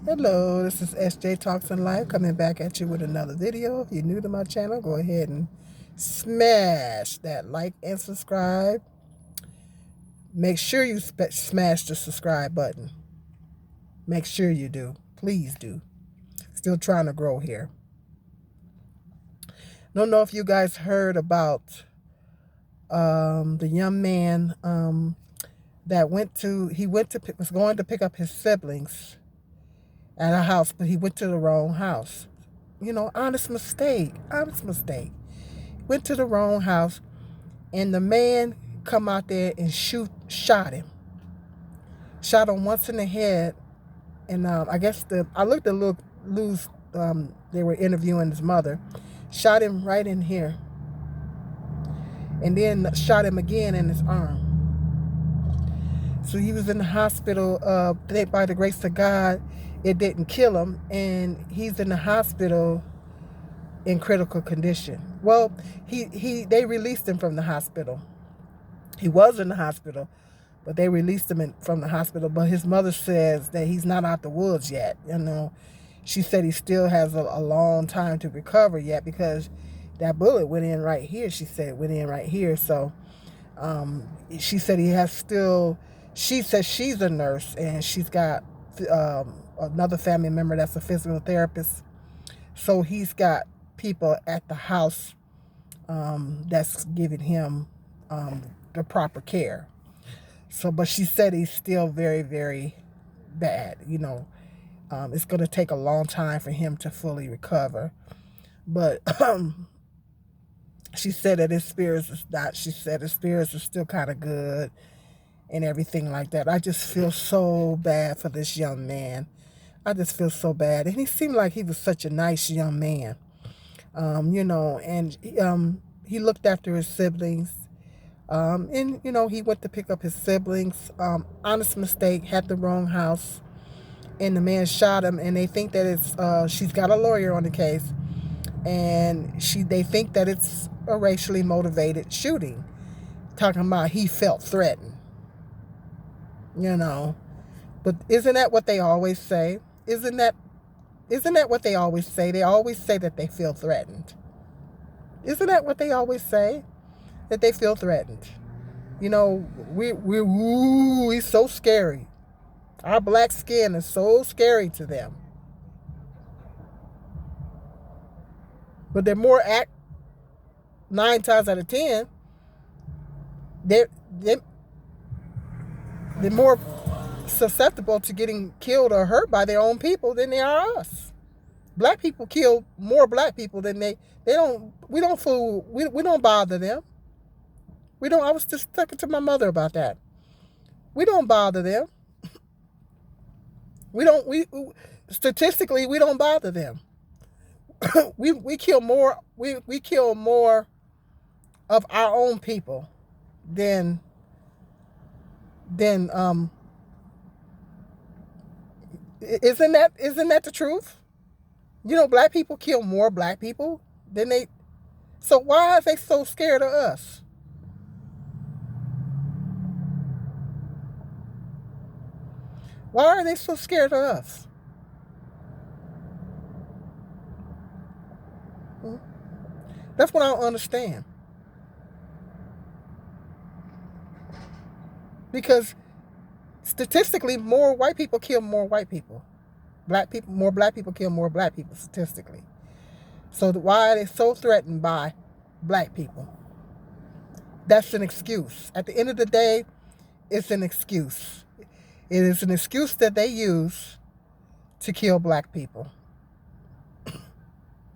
Hello, this is SJ Talks in Life coming back at you with another video. If you're new to my channel, go ahead and smash that like and subscribe. Make sure you smash the subscribe button. Make sure you do. Please do. Still trying to grow here. Don't know if you guys heard about the young man that was going to pick up his siblings at a house, but he went to the wrong house. Honest mistake. Honest mistake. Went to the wrong house, and the man come out there and shot him. Shot him once in the head, and I guess I looked a little loose. They were interviewing his mother. Shot him right in here, and then shot him again in his arm. So he was in the hospital. By the grace of God, it didn't kill him, and he's in the hospital in critical condition. Well, they released him from the hospital. He was in the hospital, but they released him from the hospital. But his mother says that he's not out the woods yet. She said he still has a long time to recover yet, because that bullet went in right here. She said it went in right here. So she said he has still. She says she's a nurse, and she's got another family member that's a physical therapist. So he's got people at the house that's giving him the proper care. So, but she said he's still very, very bad. It's going to take a long time for him to fully recover. But she said that his spirits is not. She said his spirits are still kind of good and everything like that. I just feel so bad for this young man. I just feel so bad. And he seemed like he was such a nice young man. And he looked after his siblings. And he went to pick up his siblings. Honest mistake, had the wrong house. And the man shot him, and they think that she's got a lawyer on the case. And they think that it's a racially motivated shooting. Talking about he felt threatened. But isn't that what they always say? Isn't that what they always say? They always say that they feel threatened. Isn't that what they always say? That they feel threatened. He's so scary. Our black skin is so scary to them. But they're more 9 times out of 10. They're more susceptible to getting killed or hurt by their own people than they are us. Black people kill more black people than we don't bother them. I was just talking to my mother about that. We don't bother them. Statistically, we don't bother them. we kill more of our own people than isn't that the truth? Black people kill more black people than they. So why are they so scared of us? Why are they so scared of us? That's what I don't understand. Because statistically, more white people kill more white people. More black people kill more black people statistically. So why are they so threatened by black people? That's an excuse. At the end of the day, it's an excuse. It is an excuse that they use to kill black people.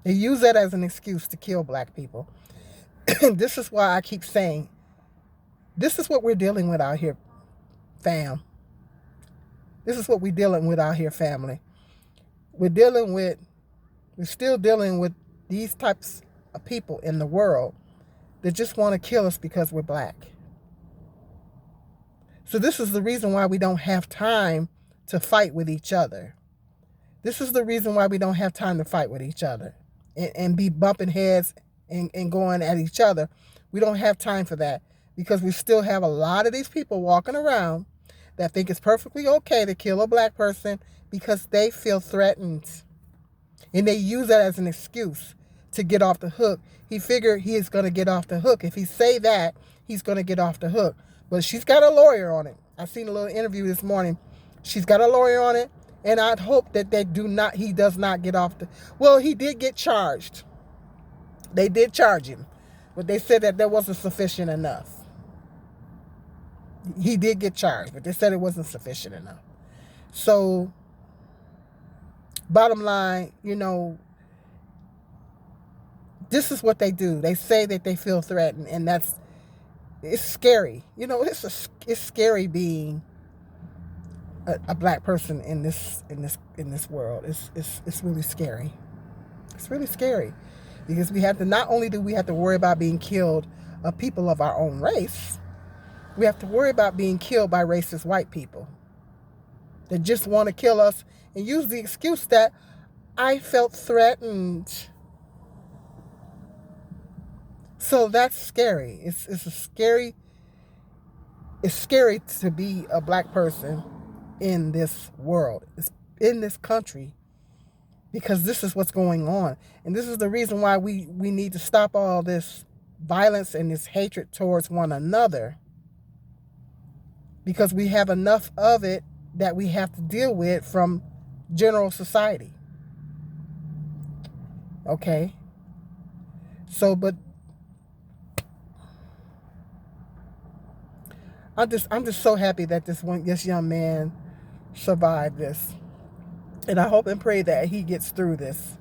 They use that as an excuse to kill black people. And this is why I keep saying, this is what we're dealing with out here, fam. This is what we're dealing with out here, family. We're still dealing with these types of people in the world that just want to kill us because we're black. So this is the reason why we don't have time to fight with each other. This is the reason why we don't have time to fight with each other and be bumping heads and going at each other. We don't have time for that, because we still have a lot of these people walking around that think it's perfectly okay to kill a black person because they feel threatened. And they use that as an excuse to get off the hook. He figured he is going to get off the hook. If he say that, he's going to get off the hook. But she's got a lawyer on it. I seen a little interview this morning. She's got a lawyer on it. And I'd hope that he does not get off the... Well, he did get charged. They did charge him. But they said that there wasn't sufficient enough. He did get charged, but they said it wasn't sufficient enough. So, bottom line, this is what they do. They say that they feel threatened, and it's scary. It's scary being a black person in this world. It's really scary. It's really scary because not only do we have to worry about being killed of people of our own race, we have to worry about being killed by racist white people that just want to kill us and use the excuse that I felt threatened. So that's scary. It's scary to be a black person in this world, in this country, because this is what's going on. And this is the reason why we need to stop all this violence and this hatred towards one another, because we have enough of it that we have to deal with from general society. Okay? So, but I'm just so happy that this young man survived this. And I hope and pray that he gets through this.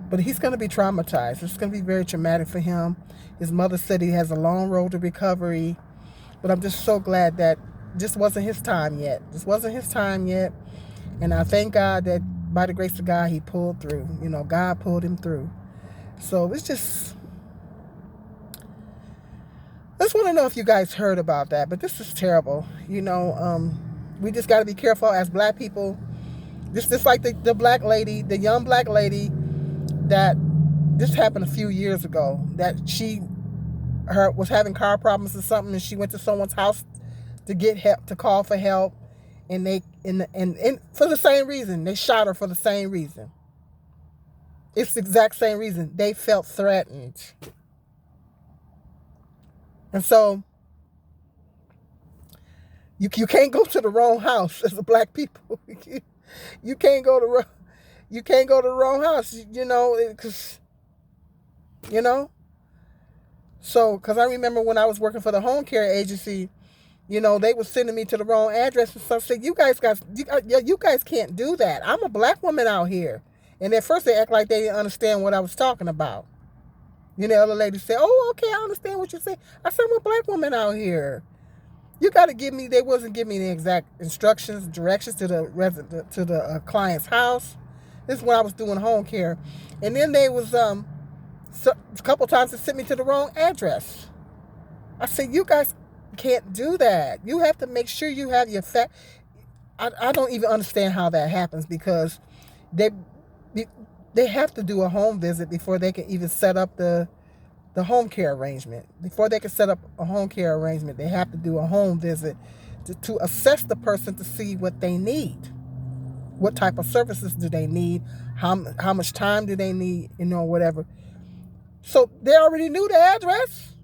But he's going to be traumatized. It's going to be very traumatic for him. His mother said he has a long road to recovery. But I'm just so glad that this wasn't his time yet. This wasn't his time yet. And I thank God that by the grace of God, he pulled through. God pulled him through. So it's just... I just want to know if you guys heard about that. But this is terrible. We just got to be careful as black people. Just like the black lady, the young black lady that this happened a few years ago, that her was having car problems or something, and she went to someone's house to get help, to call for help, and and for the same reason, they shot her for the same reason. It's the exact same reason. They felt threatened. And so you can't go to the wrong house as a black people. You can't go to the wrong house, because So, because I remember when I was working for the home care agency, they were sending me to the wrong address and stuff. Said, you guys can't do that. I'm a black woman out here. And at first they act like they didn't understand what I was talking about. The other lady said, "Oh, okay, I understand what you're saying." I said, "I'm a black woman out here. You got to give me." They wasn't giving me the exact directions to the client's house. This is when I was doing home care, and then they was a couple times they sent me to the wrong address. I said, "You guys can't do that. You have to make sure you have your fact." I don't even understand how that happens, because they have to do a home visit before they can even set up the home care arrangement. Before they can set up a home care arrangement, they have to do a home visit to assess the person to see what they need. What type of services do they need? How much time do they need? Whatever. So they already knew the address.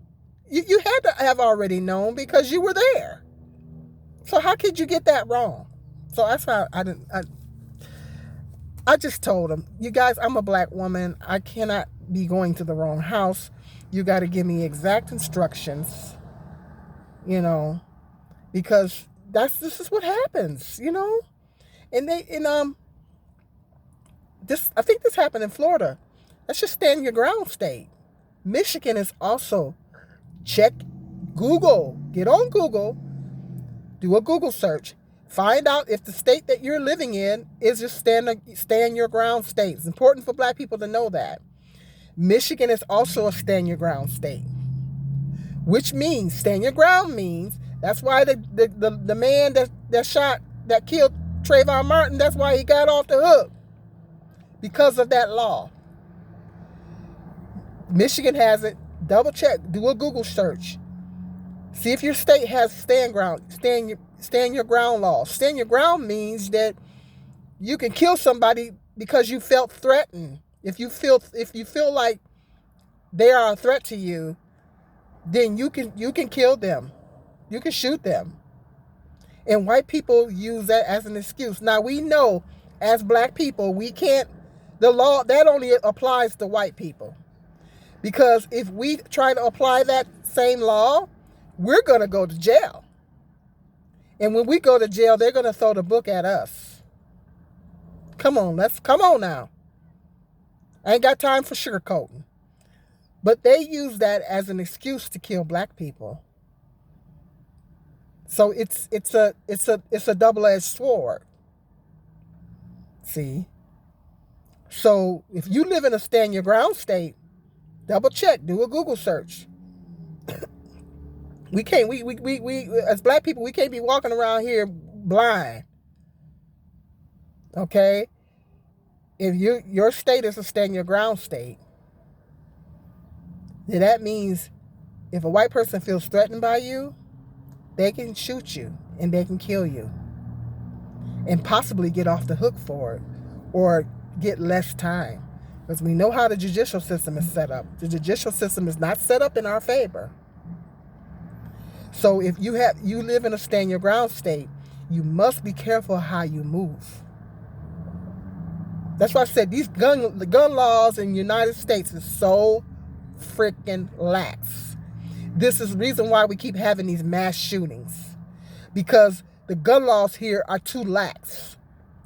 You had to have already known because you were there. So how could you get that wrong? So that's why I just told them, you guys, I'm a black woman. I cannot be going to the wrong house. You got to give me exact instructions, because this is what happens, And I think this happened in Florida. That's just stand your ground state. Michigan is also, check Google. Get on Google. Do a Google search. Find out if the state that you're living in is just stand your ground state. It's important for black people to know that. Michigan is also a stand your ground state, which means stand your ground means that's why the man that killed Trayvon Martin, that's why he got off the hook, because of that law. Michigan has it. Double check. Do a Google search. See if your state has stand stand your ground laws. Stand your ground means that you can kill somebody because you felt threatened. If you feel like they are a threat to you, then you can kill them. You can shoot them. And white people use that as an excuse. Now we know as black people, we can't, the law, that only applies to white people. Because if we try to apply that same law, we're going to go to jail. And when we go to jail, they're going to throw the book at us. Come on now. I ain't got time for sugarcoating. But they use that as an excuse to kill black people. So it's a double-edged sword. See? So if you live in a stand your ground state, double check, do a Google search. We can't we as black people, we can't be walking around here blind. Okay? If your state is a stand your ground state, then that means if a white person feels threatened by you, they can shoot you and they can kill you and possibly get off the hook for it or get less time. Because we know how the judicial system is set up. The judicial system is not set up in our favor. So if you live in a stand your ground state, you must be careful how you move. That's why I said the gun laws in the United States is so freaking lax. This is the reason why we keep having these mass shootings. Because the gun laws here are too lax.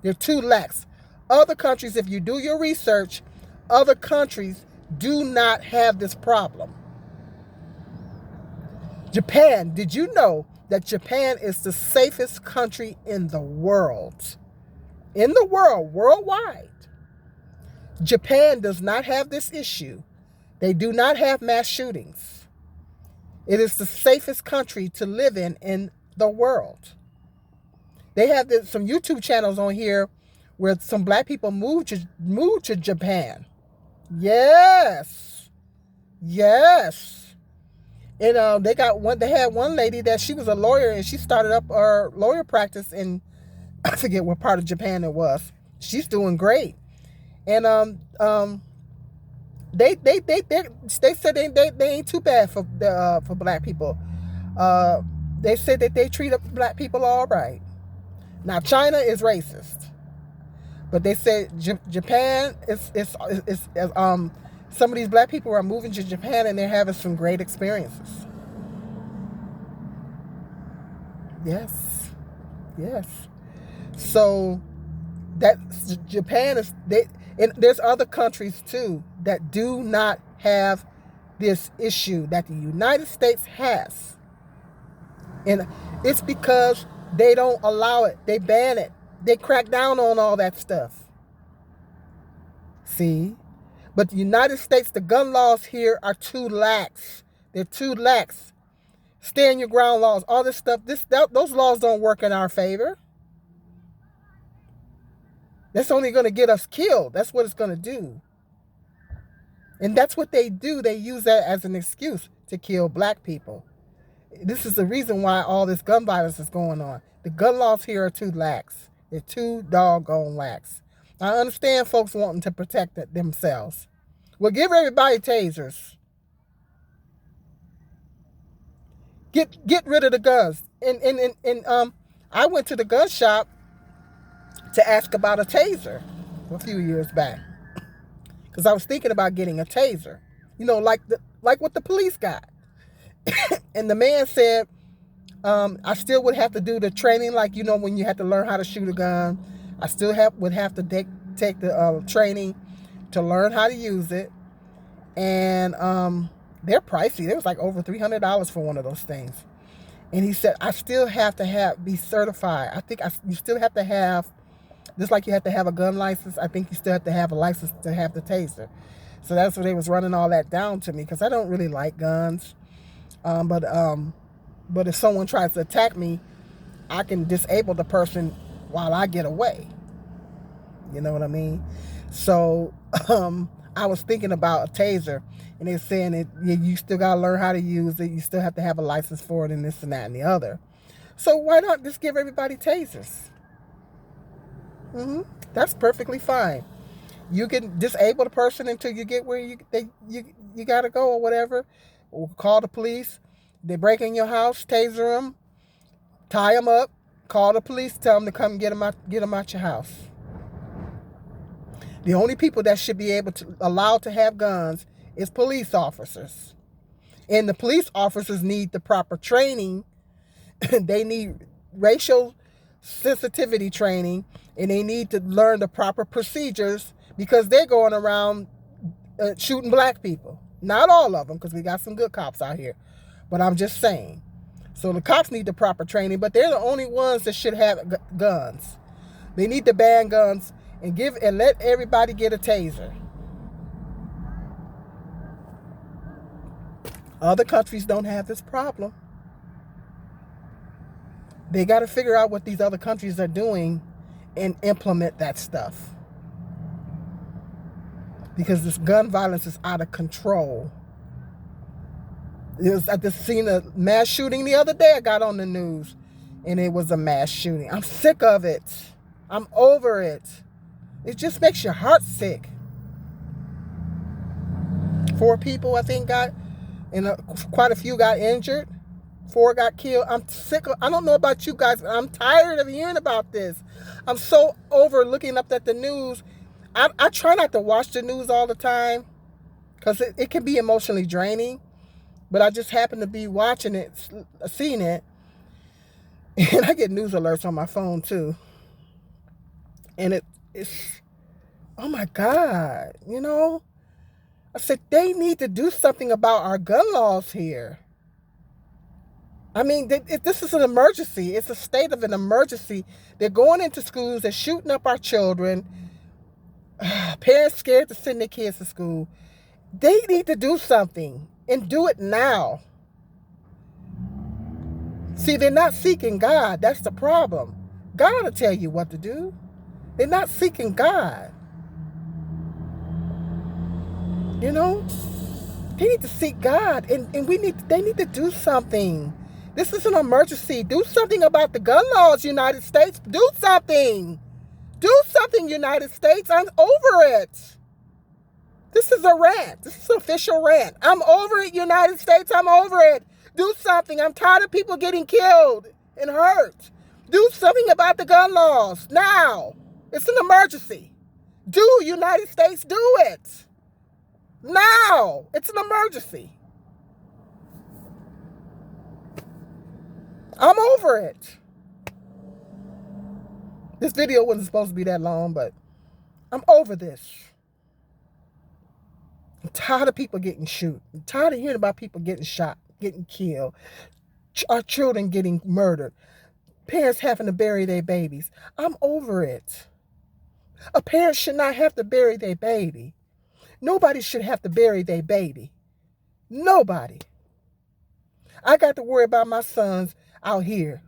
They're too lax. Other countries, if you do your research, other countries do not have this problem. Japan, did you know that Japan is the safest country in the world? In the world, worldwide. Japan does not have this issue. They do not have mass shootings. It is the safest country to live in the world. They have some YouTube channels on here where some black people moved to Japan. Yes. And they had one lady that she was a lawyer and she started up her lawyer practice in, I forget what part of Japan it was. She's doing great. And they said they ain't too bad for black people. They said that they treat black people all right. Now China is racist, but they said Japan is some of these black people are moving to Japan and they're having some great experiences. Yes. So that Japan is and there's other countries too that do not have this issue that the United States has. And it's because they don't allow it. They ban it. They crack down on all that stuff. See? But the United States, the gun laws here are too lax. They're too lax. Stand your ground laws, all this stuff, those laws don't work in our favor. That's only going to get us killed. That's what it's going to do. And that's what they do. They use that as an excuse to kill black people. This is the reason why all this gun violence is going on. The gun laws here are too lax. They're too doggone lax. I understand folks wanting to protect themselves. Well, give everybody tasers. Get rid of the guns. And I went to the gun shop to ask about a taser a few years back, because I was thinking about getting a taser, like what the police got. And the man said, I still would have to do the training, like when you have to learn how to shoot a gun. I still would have to take the training to learn how to use it, and they're pricey. It was like over $300 for one of those things. And he said, I still have to be certified. I think you still have to have, just like you have to have a gun license, I think you still have to have a license to have the taser. So that's what they was running all that down to me, because I don't really like guns. But if someone tries to attack me, I can disable the person while I get away. You know what I mean? So I was thinking about a taser, and they're saying that you still got to learn how to use it. You still have to have a license for it, and this and that and the other. So why not just give everybody tasers? That's perfectly fine. You can disable the person until you get where you gotta go or whatever. Or call the police. They break in your house, taser them, tie them up, call the police, tell them to come get them out your house. The only people that should be allowed to have guns is police officers. And the police officers need the proper training. They need racial sensitivity training, and they need to learn the proper procedures because they're going around shooting black people. Not all of them, because we got some good cops out here. But I'm just saying. So the cops need the proper training, but they're the only ones that should have guns. They need to ban guns and let everybody get a taser. Other countries don't have this problem. They got to figure out what these other countries are doing and implement that stuff. Because this gun violence is out of control. I just seen a mass shooting the other day. I got on the news, and it was a mass shooting. I'm sick of it. I'm over it. It just makes your heart sick. 4 people, I think, got, and quite a few got injured. 4 got killed. I'm sick of, I don't know about you guys, but I'm tired of hearing about this. I'm so over looking up at the news. I try not to watch the news all the time because it can be emotionally draining. But I just happen to be watching it, seeing it. And I get news alerts on my phone too. And it's, oh my God, you know? I said, they need to do something about our gun laws here. I mean, this is an emergency. It's a state of an emergency. They're going into schools. They're shooting up our children. Parents scared to send their kids to school. They need to do something and do it now. See, they're not seeking God. That's the problem. God will tell you what to do. They're not seeking God. You know? They need to seek God, and they need to do something. This is an emergency. Do something about the gun laws, United States. Do something. Do something, United States. I'm over it. This is a rant. This is an official rant. I'm over it, United States. I'm over it. Do something. I'm tired of people getting killed and hurt. Do something about the gun laws now. It's an emergency. Do, United States, do it. Now. It's an emergency. I'm over it. This video wasn't supposed to be that long, but I'm over this. I'm tired of people getting shot. I'm tired of hearing about people getting shot, getting killed, our children getting murdered, parents having to bury their babies. I'm over it. A parent should not have to bury their baby. Nobody should have to bury their baby. Nobody. I got to worry about my sons out here.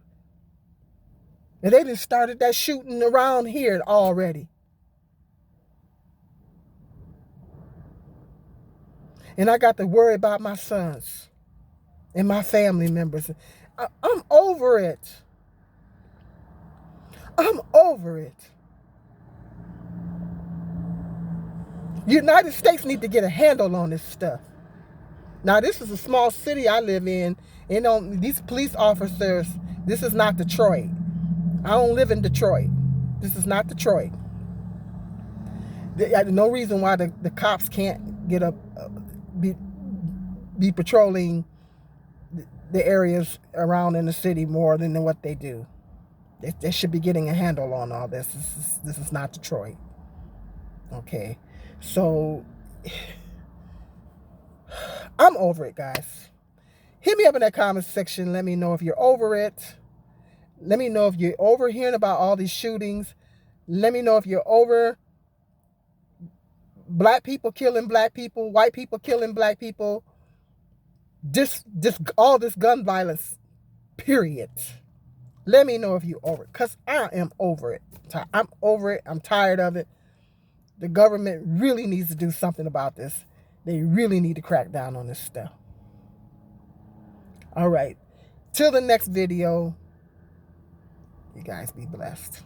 And they just started that shooting around here already. And I got to worry about my sons and my family members. I'm over it. I'm over it. United States need to get a handle on this stuff. Now, this is a small city I live in. And these police officers, this is not Detroit. I don't live in Detroit. This is not Detroit. There's no reason why the cops can't get up, be patrolling the areas around in the city more than what they do. They should be getting a handle on all this. This is not Detroit. Okay. So, I'm over it, guys. Hit me up in that comment section. Let me know if you're over it. Let me know if you're over hearing about all these shootings. Let me know if you're over black people killing black people, white people killing black people. All this gun violence, period. Let me know if you're over it, because I am over it. I'm over it. I'm tired of it. The government really needs to do something about this. They really need to crack down on this stuff. All right. Till the next video. You guys be blessed.